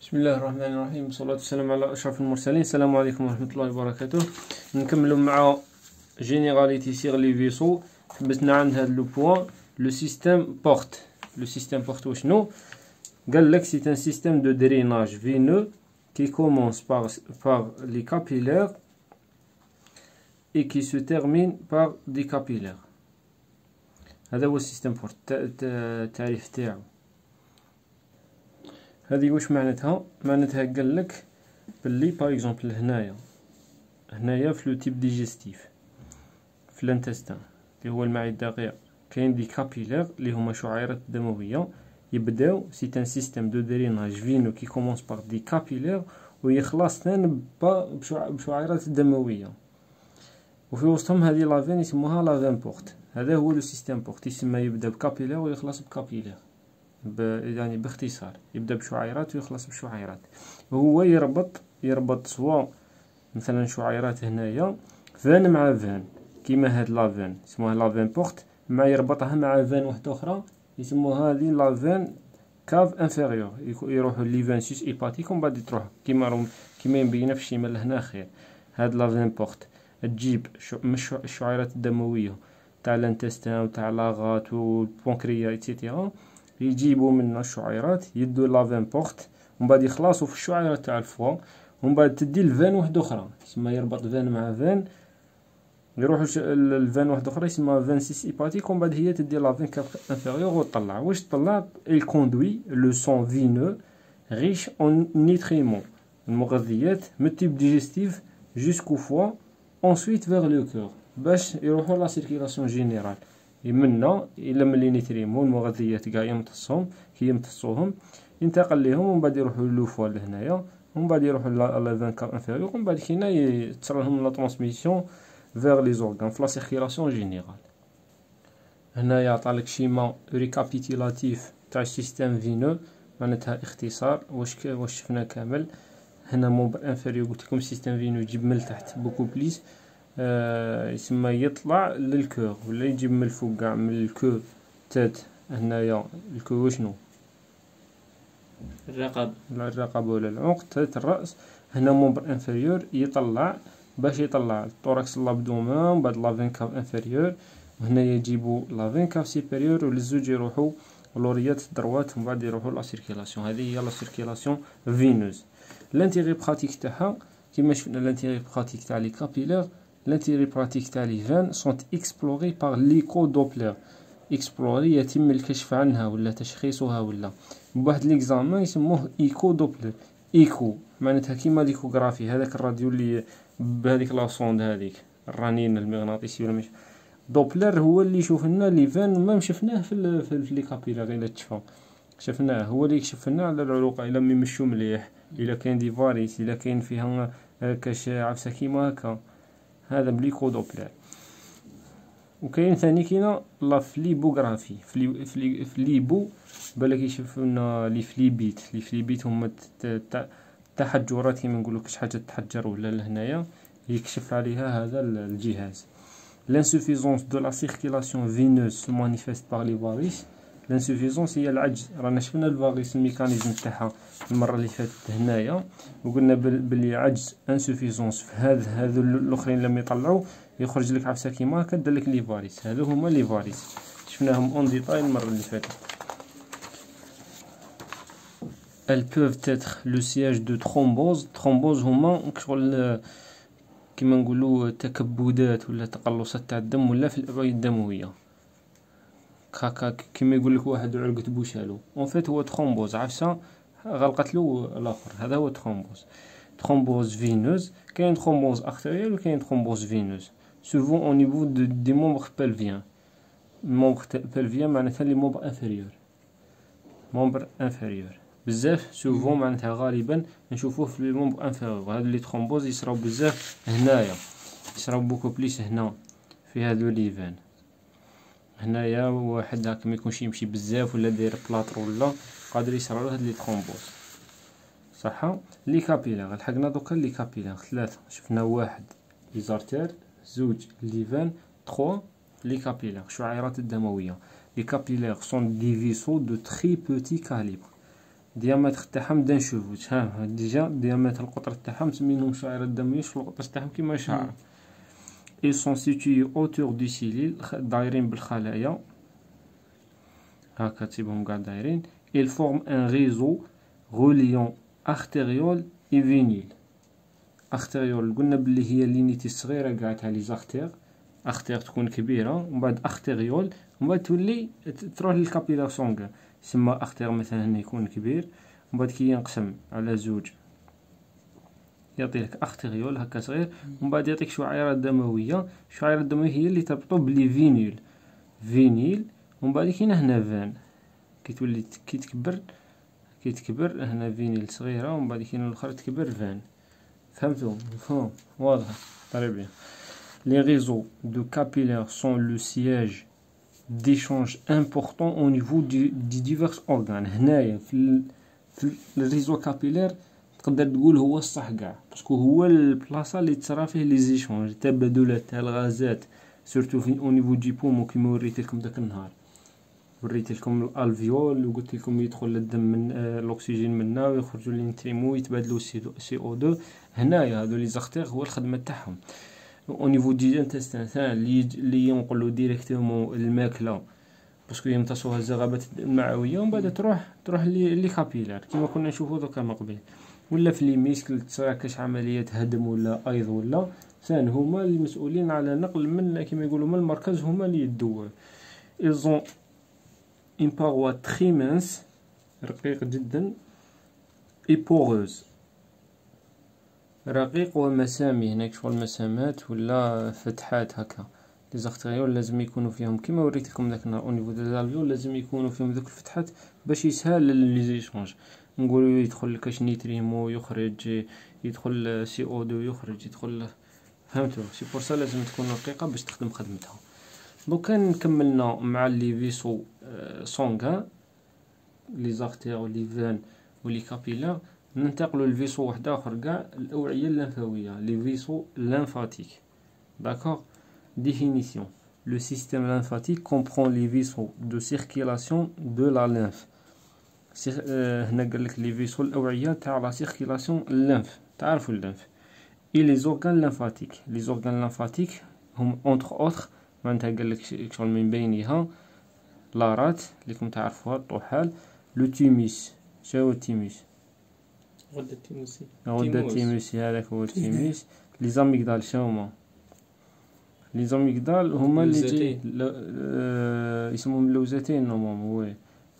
بسم الله الرحمن الرحيم، والصلاة والسلام على أشرف المرسلين. السلام عليكم ورحمة الله وبركاته. نكملوا مع جينيراليتي سيغ لي فيسو. حبسنا عند هذا لو بوان لو سيستيم بورت. لو سيستيم بورت وشنو قال لك؟ سي ان سيستيم دو دريناج فينو qui commence par les capillaires et qui se termine par des capillaires. هذا هو السيستيم بورت. التعريف تاعو هذه واش معناتها؟ قال لك باللي باغ اكزومبل هنايا في لو تيب ديجستيف في الانتستان اللي هو المعده الدقيق كاين دي كابيلير اللي هما شعيرات دمويه يبداو. سي ان سيستيم دو دريناج فينو كي كومونس باغ دي كابيلير ويخلص ثاني بشعيرات دمويه، وفي وسطهم هذه لافين يسموها لافين بورت. هذا هو لو سيستيم بورت، يسمى يبدا بكابيلير ويخلص بكابيلير، يعني باختصار يبدا بشعيرات ويخلص بشعيرات. وهو يربط سواء مثلا شعيرات هنايا فان مع فان كيما هاد لافين يسموها لافين بورت، مع يربطها مع فان واحده اخرى يسموها هذه لافين كاف انفيريور. يروحوا لي فان سوس ايباتيك ومن بعد تروح كيما مبينه في الشمال هنا خير. هاد لافين بورت تجيب مش الشعيرات الدمويه تاع الانتستان وتاع لاغات والبنكرياس ايتترا، يجيبوا من الشعيرات يدوا لافين بورت ومن بعد يخلصوا في الشعيرات تاع الفوا، ومن بعد تدي الفان واحده اخرى يسمى يربط فان مع فان، يروحوا الفان واحده اخرى يسمى فان سيس ايباتيك، ومن بعد هي تدي لافين كاف انفيريور وتطلع واش تطلع. الكوندوي لو سون فينو ريش اون نيتريمون، المغذيات من التيب ديجستيف جوسكو فوا ensuite vers le cœur باش يروحوا لا سيركيلاسيون جينيرال. يمنا الا ملي نيتريمون المغذيات كاع يمتصوهم ينتقل ليهم ومن بعد يروحوا لو فوا لهنايا، ومن بعد يروحوا لا فان كاب انفيريور، ومن بعد كاينه يتصرى لهم لا ترانسميسيون فيغ لي زورغان في لا سيركيلاسيون جينيرال. هنايا عطالك شيما ريكابيتيلاتيف تاع السيستيم فينو، معناتها اختصار واش شفنا كامل. هنا مومبر انفيريور قلت لكم السيستيم فينو يجيب من التحت بوكو بليس، يسمى يطلع للكور ولا يجيب من الفوق كاع من الكو تات. هنايا الكو وشنو؟ الرقبه ولا العنق تات الراس. هنا مومبر انفيريور يطلع باش يطلع الثوركس لابدومان بعد لافين كاف انفيريور، وهنا يجيبوا لافين كاف سيبيريور وللزوج يروحوا لوريات دروات ومن بعد يروحوا لا سيركيلاسيون. هذه هي لا سيركيلاسيون فينوز. لانتيغي براتيك تاعها كيما شفنا لانتيغي براتيك تاع لي كابيلير، l'intérêt pratique تاع لي فان sont explorés par l'écho-doppler. exploré يتم الكشف عنها ولا تشخيصها ولا بواحد ليكزامان يسموه ايكو دوبلر. ايكو معناتها كيما ليكوغرافي، هذاك الراديو اللي بهذيك لاصوند هذيك الرنين المغناطيسي ولا مش. دوبلر هو اللي يشوف لنا لي فان، ما شفناه في لي كابيلير الا تشوفوا شفناه، هو اللي يكشف لنا على العروق الا مشو مليح، الا كاين دي فاريس، الا كاين فيها كاش عفسه كيما هكا، هذا بليكو دوبلر. وكاين ثاني كاينه لا فليبوغرافي. فليبو بالك يشوف لنا لي فليبيت هما التحجرات كيما نقولوا كاش حاجه تحجر ولا لهنايا يكشف عليها هذا الجهاز. l'insuffisance de la circulation veineuse se manifeste par les varices. l'insuffisance هي العجز. رانا شفنا الفاريس الميكانيزم تاعها المره اللي فاتت هنايا، وقلنا باللي عجز انسوفيزونس في هذا الاخرين لما يطلعوا يخرج لك عفسه كيما هكا دير لك لي فاريس. هذو هما لي فاريس شفناهم اون ديتاي المره اللي فاتت. elles peuvent être le siège de thrombose. هما شغل كيما نقولوا تكبدات ولا تقلصات تاع الدم ولا في الاوعيه الدمويه هكا، كيما يقول لك واحد عرقة بوشالو اون فيت هو ترومبوز، عفسه غلقت له الاخر. هذا هو ترومبوز فينوز. كاين ترومبوز ارتيريال وكاين ترومبوز فينوز سوفون او نيفو دي مومبر بلفيان. مومبر بلفيان معناتها لي مومبر انفيريور بزاف سوفون معناتها غالبا نشوفوه في لي مومبر انفيريور. هاد لي ترومبوز يصراو بزاف هنايا، يصراو بوكو بليس هنا في هادو لي فان. هنايا واحد هاك ما يكونش يمشي بزاف ولا داير بلاطر ولا قادر يصرى له هاد لي ترومبوز صح. لي كابيلير لحقنا دوكا لي كابيلير ثلاثه، شفنا واحد لي زارتير، زوج لي فان، 3 لي شعيرات الدمويه. لي كابيلير سون دي فيسو دو تري بوتي كاليبر. ديامتر تاعها مدا نشوفو ها ديجا ديامتر القطر تاعها مسمينهم الشعيرة الدموية شوف القطر تاعهم كيما شعر. ils sont situés autour du cilié دايرين بالخلايا هاكا تسيبهم قاع دايرين. ils forment un réseau reliant artériole et vénile. artériole قلنا بلي هي لينيتي الصغيرة قاع تاع لي زارتير، ارتير تكون كبيرة ومن بعد ارتيريول ومن بعد تولي تروح للكابيلار سونغ يسمى ارتير مثلا هنا يكون كبير ومن بعد كي ينقسم على زوج يعطيك ارتيريول هكا صغير ومن بعد يعطيك شعيرة دموية. الشعيرة الدموية هي اللي تربطو بلي فينيل فينيل ومن بعد كاين هنا فان كي تولي كي تكبر هنا فينيل صغيرة ومن بعد كاين الاخرى تكبر فان. فهمتوا؟ مفهوم واضح طري بيان. Les réseaux de capillaires sont le siège d'échanges importants au niveau des divers organes. هنايا في الريزو كابيلير تقدر تقول هو الصح كاع باسكو هو البلاصه اللي تصرا فيه لي زيشونج التبادلات تاع الغازات سورتو في او نيفو دي بومو كيما وريت لكم داك النهار. وريت لكم الالفيول وقلت لكم يدخل للدم من الاكسجين منا ويخرجوا للنتريمو يتبادلوا سي او 2. هنايا هادو لي زارتير هو الخدمه تاعهم. او نيفو دي انتستان اللي ينقلوا ديريكتومون الماكله باسكو يمتصوها الزغابات المعويه ومن بعد تروح لي كابيلار كيما كنا نشوفوا دوكا من قبل. ولا في لي ميسكل تصرا كاش عمليه هدم ولا ايض ولا ثاني هما المسؤولين على نقل من كيما يقولوا من المركز هما اللي يدوا. ils ont une paroi très mince رقيق جدا et poreuse رقيق ومسامي. هناك شغل مسامات ولا فتحات هكا لي زارتيريول لازم يكونوا فيهم كيما وريت لكم داك النهار او نيفو دو الالفيول لازم يكونوا فيهم ذوك الفتحات باش يسهل لي زيشونج. نقولوا يدخل كاش نيتريمو يخرج يدخل سي او 2 يخرج يدخل. فهمتوا؟ سي بور سا لازم تكون رقيقه باش تخدم خدمتها. دوكا نكملنا مع لي فيسو سونغان لي زارتير ولي فان ولي كابيلار. ننتقلوا للفيسو واحد اخر كاع الاوعيه الليمفاويه لي فيسو ليمفاتيك. داكور définition. Le système lymphatique comprend les vaisseaux de circulation de la lymphe. هنا قال لك لي فيسو الاوعيه تاع لا سيركيلاسيون الليمف تعرفوا الليمف. et les organes lymphatiques. les organes lymphatiques هم entre autres معناتها قال لك شغل من بينها لارات اللي كنتم تعرفوها الطحال لو تيميس. شنو هو التيميس؟ غدة التيموسي. غدة التيموسي هذاك هو التيميس. لي زاميغدال شنو هما؟ لي زاميغدال هما اللي يسموهم اللوزتين نورمالمون. وي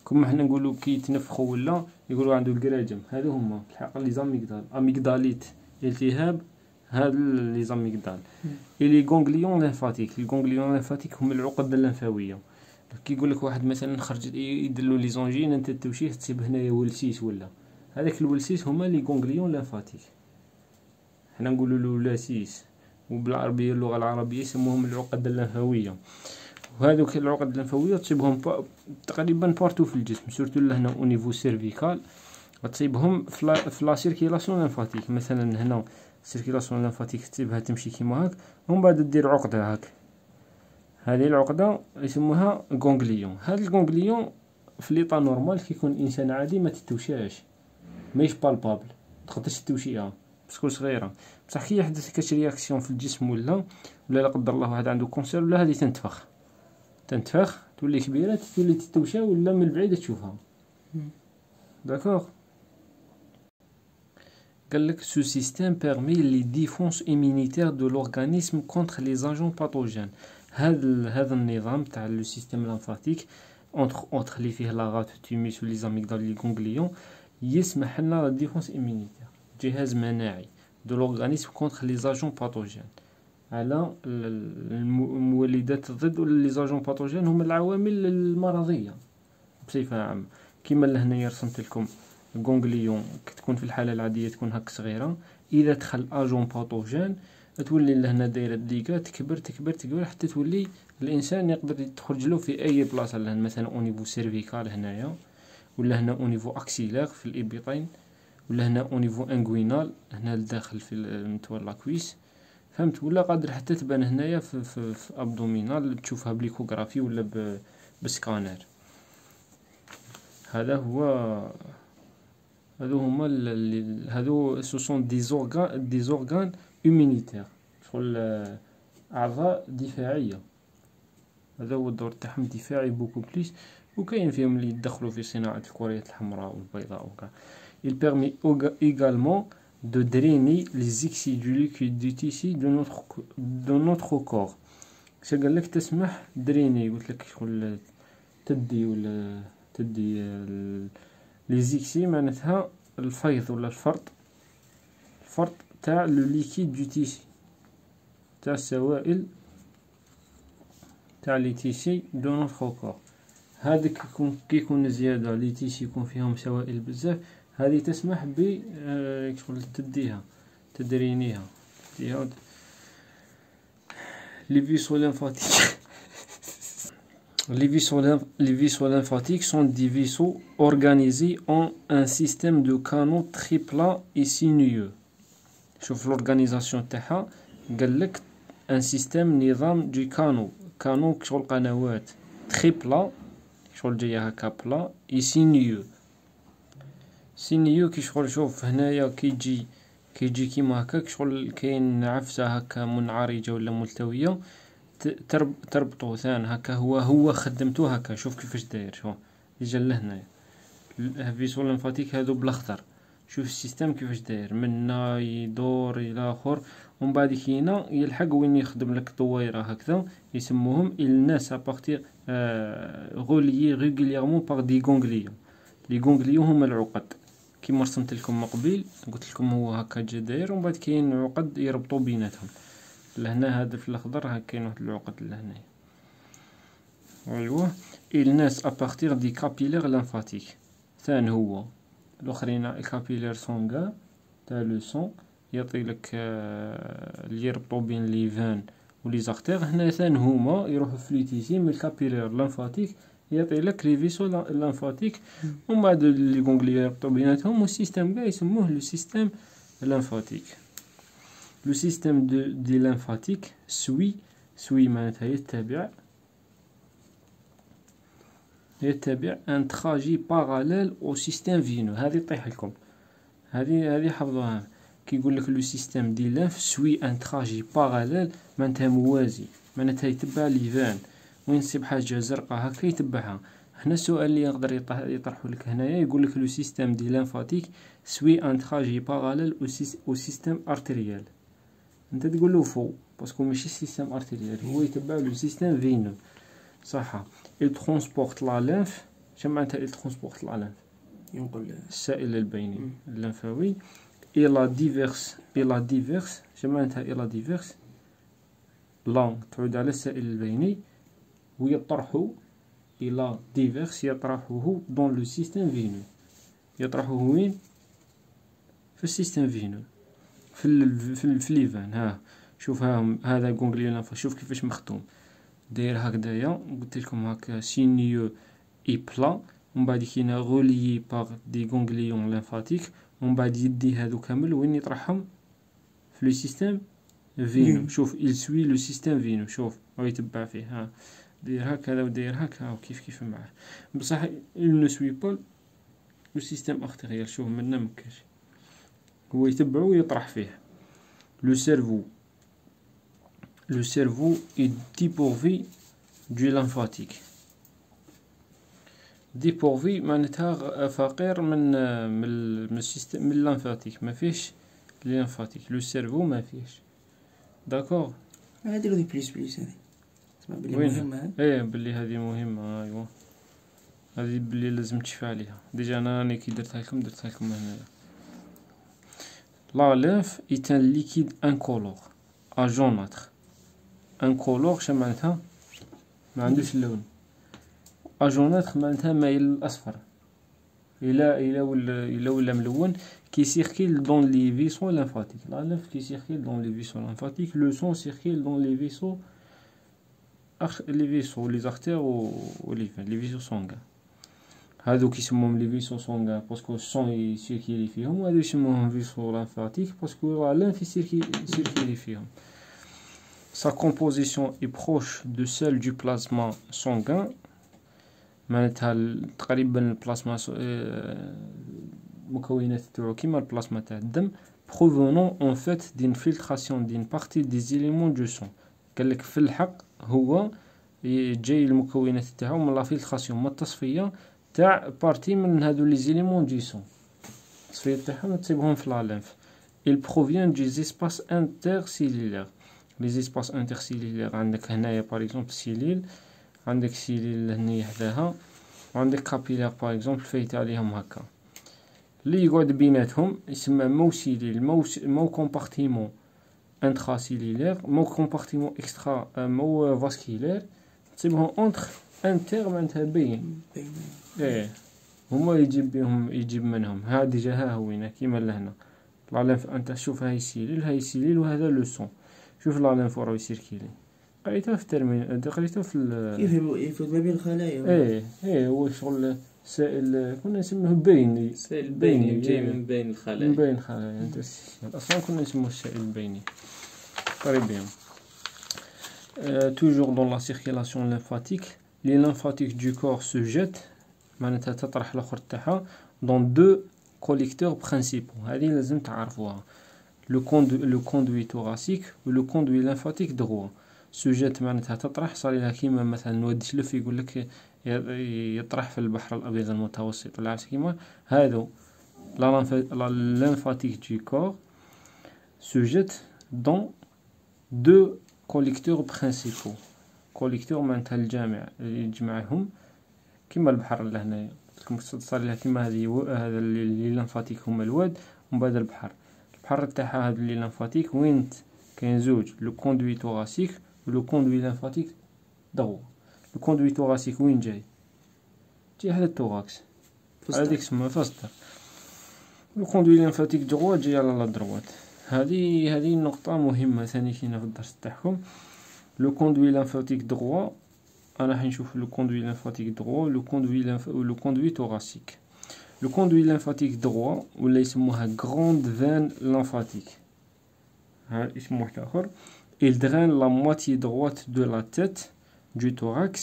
كما حنا نقولوا كي يتنفخوا ولا يقولوا عنده الكراجم هادو هما الحقيقه لي زاميغدال. اميغداليت التهاب هاد لي زاميغدال. اي لي غونغليون ليمفاتيك. لي غونغليون ليمفاتيك هما العقد الليمفاويه. كي يقول لك واحد مثلا خرج يدلو لي زونجين انت توشيه تصيب هنايا ولسيس ولا هذاك الولسيس هما لي غونغليون ليمفاتيك. حنا نقولوا له لاسيس وبالعربيه اللغه العربيه يسموهم العقد الليمفاويه. وهذوك العقد الليمفاويه تصيبهم تقريبا بارتو في الجسم سورتو لهنا او نيفو سيرفيكال تصيبهم في لا سيركيلاسيون ليمفاتيك. مثلا هنا سيركيلاسيون ليمفاتيك تصيبها تمشي كيما هاك ومن بعد دير عقده هاك. هذه العقده يسموها غونغليون. هاد الغونغليون في ليطا نورمال كيكون انسان عادي ما تتوشاش ماهيش بالبابل تقدرش تتوشيها باسكو صغيره بصح كي يحدث كاش رياكسيون في الجسم ولا لا قدر الله واحد عنده كونسير ولا هذه تنتفخ تولي كبيره تولي تتوشى ولا من البعيد تشوفها. داكوغ قال لك ce système permet les défenses immunitaires de l'organisme contre les agents pathogènes. هذا النظام تاع لو سيستيم لامفاتيك entre اللي فيه لاغات تيميس ولي زاميغدال لي غونغليون يسمح لنا لا ديفونس ايمونيتير جهاز مناعي دو لورغانيزم كونتر لي زاجون باثوجين على المولدات ضد لي زاجون باثوجين هما العوامل المرضيه بصفه عامه. كيما لهنايا رسمت لكم غونغليون كتكون في الحاله العاديه تكون هاك صغيره اذا دخل اجون باثوجين تولي لهنا دايره ديكا تكبر حتى تولي الانسان يقدر تخرج له في اي بلاصه لهنا مثلا او نيفو سيرفيكال هنايا ولا هنا او نيفو اكسيلير في الابيطين ولا هنا او نيفو انغوينال هنا لداخل في متول لاكويس. فهمت؟ ولا قادر حتى تبان هنايا في ابدومينال تشوفها بليكوغرافي ولا بسكانر. هذا هو هادو هما هادو سو سون دي زورغان immunitaire شغل أعضاء دفاعية. هذا هو الدور تاعهم دفاعي بوكو بليس، وكاين فيهم اللي يدخلوا في صناعة الكريات الحمراء والبيضاء وكاع. Il permet également de drainer les excès du liquide du tissu de notre corps. اش قال لك؟ تسمح دريني، قلت لك شغل تدي ولا تدي لي زيكسي معناتها الفيض ولا الفرط تاع لو ليكيد دو تيسي، تاع السوائل تاع لي تيسي دو نوتخ كور. هذاك كيكون زياده لي تيسي يكون فيهم سوائل بزاف، هذه تسمح ب شغل تدرينيها. Les vaisseaux lymphatiques. Les vaisseaux lymphatiques sont des vaisseaux organisés en un système de canaux très plats et sinueux. شوف l'organisation تاعها، قال لك un système نظام du canaux شغل قنوات très plat شغل جايه هكا بلا et sinueux كي شغل شوف هنايا كيجي كيما هكاك شغل كاين عفسه هكا منعرجه ولا ملتويه تربطو ثان هكا هو خدمتو هكا. شوف كيفاش داير، شوف يجي لهنايا الفيسو لمفاتيك هادو بالاخضر. شوف السيستم كيفاش داير، منا يدور الى اخر، ومن بعد كينا يلحق وين يخدم لك دويره هكذا يسموهم الناس ابارتير غوليي ريغوليرمون باغ دي غونغليون. لي غونغليون هما العقد كيما رسمت لكم من قبيل، قلت لكم هو هكا جا داير، ومن بعد كاين عقد يربطوا بيناتهم. لهنا هذا في الاخضر هكا كاين واحد العقد لهنا. ايوا الناس ابارتير دي كابيلير لمفاتيك. ثاني هو الاخرين الكابيلير سونغا تاع لو سون يعطي لك اللي يربطوا بين لي فان ولي زارتير. هنا ثاني هما يروحوا في لي تيسي من الكابيلير لمفاتيك يعطي لك لي فيسو لمفاتيك، ومن بعد لي غونغلي يربطوا بيناتهم، والسيستم كاع يسموه لو سيستم لمفاتيك. لو سيستم دي لمفاتيك سوي معناتها يتبع ان تراجي باراليل او سيستم فينو. هذه طيح لكم، هذه حفظوها. كيقول لك لو سيستم دي لانف سوي ان تراجي باراليل معناتها موازي، معناتها يتبع لي فان وين تصيب حاجه زرقاء هكا يتبعها. هنا السؤال اللي يقدر يطرحوا لك هنايا يقول لك لو سيستم دي لانفاتيك سوي ان تراجي باراليل او سيستم ارتريال. انت تقول له فو باسكو ماشي سيستم ارتريال، هو يتبع لو سيستم فينو صح. il transporte la lymphe. شنو معناتها il transporte la lymphe؟ ينقل السائل البيني اللمفاوي الى ديفيرس. شنو معناتها الى ديفيرس؟ لا تعود على السائل البيني ويطرحه الى ديفيرس، يطرحه دون لو سيستم فينو. يطرحه وين؟ في السيستم فينو في ليفان. ها شوف هذا غونغليون لمفا، شوف كيفاش مختوم داير هكذايا. قلت لكم هكا سينيو اي بلا، ومن بعد كاين غوليي باغ دي غونغليون لمفاتيك، ومن بعد يدي هادو كامل وين يطرحهم في لو سيستم فينو. شوف il suit لو سيستم فينو، شوف هو يتبع فيه. ها داير هكا وداير هكا وكيف معاه، بصح il ne suit pas لو سيستم ارتيريال. شوف منا مكاش، هو يتبعو ويطرح فيه. Le cerveau est dépourvu du lymphatique. dépourvu معناتها فقير من السيستم من الليمفاتيك، ما فيش الليمفاتيك. لو سيرفو ما فيش. داكور. نديرو دي بليس هذه تسمع بلي مهمه. بلي هذه مهمه. ايوا هذه بلي لازم تشفى عليها. ديجا انا راني كي درتها لكم هنايا. لا lymphe est un liquide incolore à jaunâtre. انكولور شنو معناتها؟ ما عندوش اللون. اجوناتر معناتها مايل الاصفر. الى ولا ملون كيسيركيل دون لي فيسو لمفاتيك. لا ليمف كيسيركيل دون لي فيسو لمفاتيك، لو سون سيركيل دون لي فيسو لي زارتير ولي فين لي فيسو سونغا. هادو كيسموهم لي فيسو سونغا باسكو السون يسيركيلي فيهم، وهادو يسموهم فيسو لمفاتيك باسكو لا ليمف يسيركيلي فيهم. Sa composition est proche de celle du plasma sanguin. معناتها تقريبا البلازما المكونات تاعو كيما البلازما تاع الدم provenant en fait d'une filtration d'une partie des éléments du sang. قالك في الحق هو جاي المكونات تاعو من لا فيلتراسيون، من التصفيه تاع بارتي من هادو لي زيليمون دو سون، التصفيه تاعهم تصيبهم في لا لينف. il provient des espaces intercellulaires. les espaces intercellulaires عندك هنايا باغ اكزومبل سيليل، عندك سيليل هنايا حداها، وعندك كابيلار باغ اكزومبل فايت عليهم هكا، اللي يقعد بيناتهم يسمى مو سيليل، مو كومبارتيمون انتراسيلولير، مو كومبارتيمون اكسترا، مو فاسكيلير، تصيبهم اونتر انتر معناتها بين. ايه هما يجيب منهم. ها ديجا ها هوينه كيما لهنا لا لينف، انت شوف هاي سيليل، هاي سيليل، وهذا لو سون. شوف لا لينف وراه يسيركيلي، قريتها في الترمين، قريتها في كيف يفوت ما بين الخلايا. ايه هو شغل سائل كنا نسميه بيني، سائل بيني جاي من بين الخلايا، من بين الخلايا. انت اصلا كنا نسموه السائل البيني. Très bien. Toujours dans la circulation lymphatique, les lymphatiques du corps se jettent معناتها تطرح الاخر تاعها dans deux collecteurs principaux. هذه لازم تعرفوها، le conduit thoracique و le conduit lymphatique droit. se jette معناتها تطرح، صار لها كيما مثلا نود شلف يقول لك يطرح في البحر الابيض المتوسط ولا عرفت كيما هذو. la lymphatique du corps se jette dans deux collecteurs principaux. collecteur معناتها الجامع اللي يجمعهم كيما البحر لهنايا، صار لها كيما هذا اللي لينفاتيك هما الواد ومن بعد البحر تاعها هذا اللي لينفاتيك وين كاين زوج، لو كوندوي ثوراسيك ولو كوندوي لينفاتيك دروا. لو كوندوي ثوراسيك وين جاي على الثوراكس، على ديك اسمها فاستر. لو كوندوي لينفاتيك دروا جاي على لا دروات. هذه نقطة مهمة ثاني كاينة في الدرس تاعكم. لو كوندوي لينفاتيك دروا، انا حنشوف لو كوندوي لينفاتيك دروا لو كوندوي ثوراسيك. لو كوندوي لينفاتيك دروا ولا يسموها غروند فين لينفاتيك، ها اسم واحد اخر. il draine la moitié droite de la tête du thorax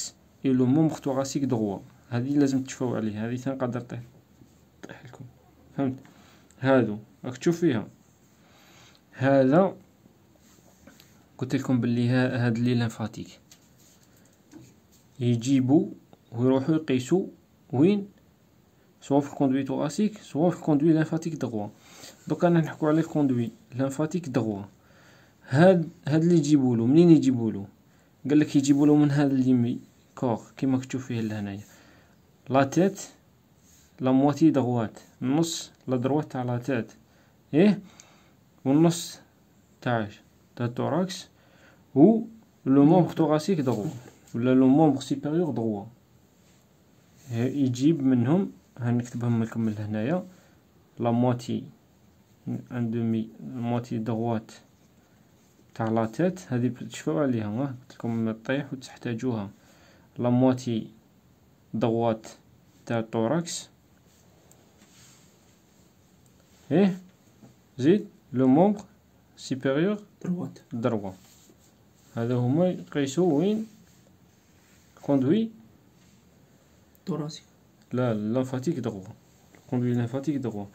et le membre thoracique droit. هذه لازم تشوفوا عليها، هذه تنقدر طيح لكم، فهمت؟ هادو راك تشوف فيها. هذا قلت لكم باللي هاد لي لينفاتيك يجيبوا ويروحوا يقيسوا وين، سواء في الكوندوي ثوراسيك سواء في الكوندوي لينفاتيك دغوا. دوك انا نحكوا على الكوندوي لينفاتيك دغوا. هاد اللي يجيبوا له منين يجيبوا له؟ قال لك يجيبوا له من هذا اللي كور كيما تشوف فيه لهنايا لا تيت لا موتي دغوات، النص لا دروات تاع لا تيت والنص تاع الثوراكس و لو مومبر ثوراسيك دغوا ولا لو مومبر سوبيريور دغوا. يجيب منهم، هنكتبهم لكم من هنايا، لا موتي ان دومي موتي دغوات تاع لا تيت، هذه تشوفوا عليها قلت لكم تطيح وتحتاجوها. لا موتي دغوات تاع الثوراكس زيد لو مومبر سوبيريور دروات. هذا هما يقيسوا وين كوندوي ثوراسيك، لا الليمفاتيك دغوا، كوندوي لينفاتيك دغوا.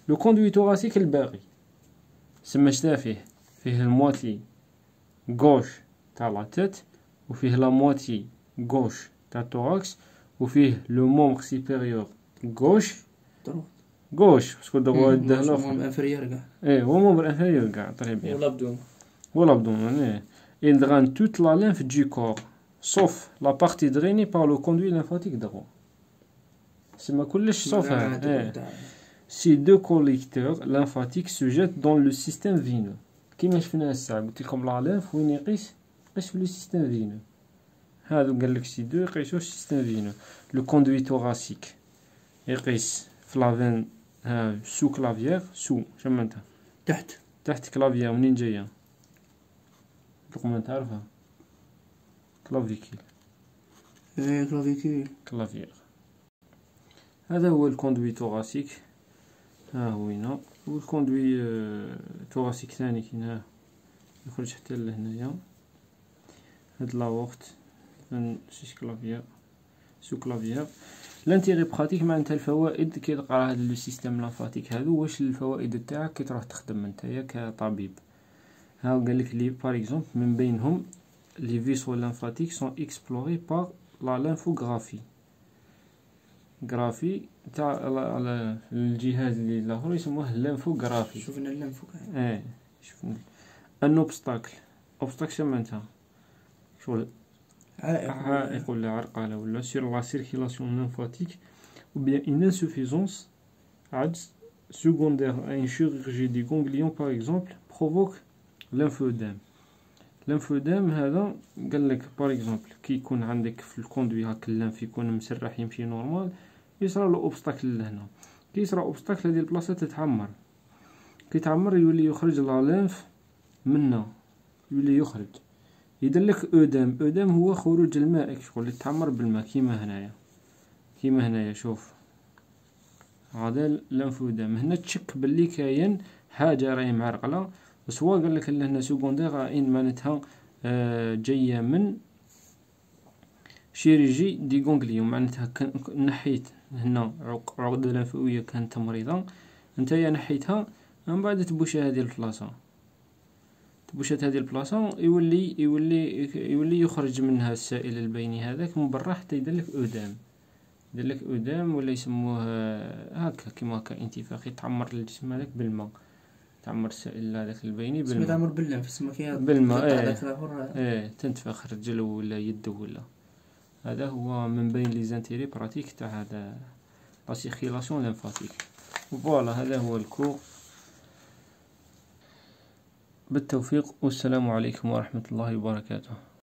لو كوندوي ثوراسيك الباقي سما شتا فيه الموتي غوش تاع لا تيت وفيه لا موتي غوش تاع الثوراكس وفيه لو مومبر سوبيريور غوش باسكو دغوا يده الاخر انفيريور كاع. هو مومبر انفيريور كاع طري بيان ولا بدون. il draine toute la lymphe du corps sauf la partie drainée par le conduit lymphatique droit. سما كلش صوف هذا. Ces deux collecteurs lymphatiques se jettent dans le système veineux. كيما شفنا الساعة قلت لكم لا لينف وين يقيس في لو سيستيم فينو. هذا قال لك سي دو يقيسوا السيستيم فينو. لو كوندوي ثوراسيك يقيس في لافين سو كلافيير، سو شما انت تحت كلافيير منين جايه دوكما تعرفها كلافيكيل كلافيير. هذا هو الكوندوي ثوراسيك، ها هو هنا. والكوندوي ثوراسيك ثاني كاين يخرج حتى لهنايا. هاد لاورت سيس كلافيير سو كلافيير. لانتيغي براتيك معناتها الفوائد كي تقرا هذا لو سيستيم لانفاتيك هذو، واش الفوائد تاعك كي تروح تخدم نتايا كطبيب. ها قال لك لي باغ اكزومبل من بينهم لي فيسو لانفاتيك سون اكسبلوري بار لا لانفوغرافي. غرافي تاع الجهاز اللي الاخر يسموه اللانفوغرافي. شوفنا اللانفو شوفنا ان اوبستاكل. اوبستاكل معناتها شغل عائق ولا عرقله ولا سير لا سيركيلاسيون لانفاتيك ou bien une insuffisance عجز secondaire à une chirurgie des ganglions par exemple provoque l'lymphoedème. l'lymphoedème هذا قال لك par exemple كي يكون عندك في الكوندوي هاك اللنف يكون مسرح يمشي نورمال، يصرى له اوبستاكل لهنا. كي يصرى اوبستاكل هذه البلاصه تتعمر، كي تعمر يولي يخرج لا لنف منا، يولي يخرج يدير لك اودام. اودام هو خروج الماء شغل يتعمر بالماء كيما هنايا. كيما هنايا شوف هذا اللانفودام. هنا تشك باللي كاين حاجه راهي معرقله، سواء قال لك لهنا سكوندير ان معناتها جايه من شيريجي دي غونغليون، معناتها نحيت هنا عقده لنفويه كانت مريضه، نتايا نحيتها من بعد تبوشى هذه البلاصه، تبوشات هذه البلاصه يولي يخرج منها السائل البيني هذاك من برا حتى يدير لك اودام. يدير لك اودام ولا يسموه هكا كيما هكا انتفاخ، يتعمر الجسم هذاك بالماء، تعمر السائل هذاك البيني بالماء. تعمر باللنف اسمها فيها بالماء. تنتفخ رجل ولا يد ولا. هذا هو من بين لي زانتيري براتيك تاع هذا لا سيركيلاسيون لانفاتيك. فوالا هذا هو الكور. بالتوفيق والسلام عليكم ورحمة الله وبركاته.